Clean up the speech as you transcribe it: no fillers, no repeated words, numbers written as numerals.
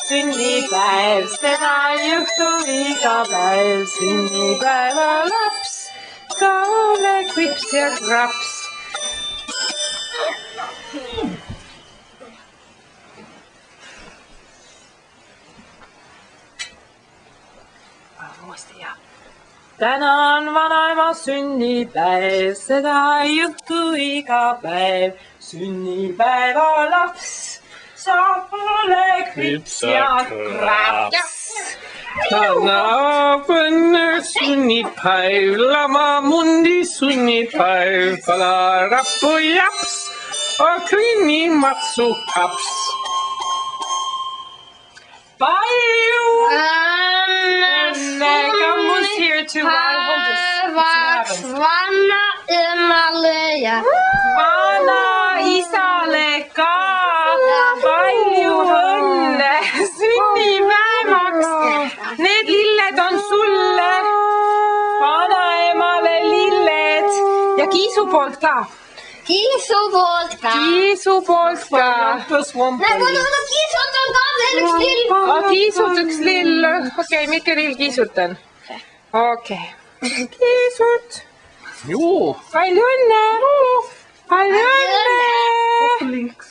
sünnipäev, seda ei juhtu iga päev. Sünnipäevalaps, ka ole krips ja kraps. Täna on vanaema sünnipäev, seda ei juhtu iga päev. Sünnipäevalaps, saab ole krips ja kraps. Täna õnne sünnipäev, lamamundi sünnipäev, kalarapu japs, akrini matsukaps. Palju õnne, Kammus here too. Päevaks vanaemale ja vanaisale ka palju õnne sünnipäevaks. Need lilled on sulle, vanaemale lilled ja Kiisu poolt ka. Kiisu poolt ka. Kiisu poolt ka. Kiisut on ka veel üks lill. Kiisut üks lill. Okei, mitke lill kiisutan? Okei. Kiisut. Joo. Palju õnne. Palju õnne. Links.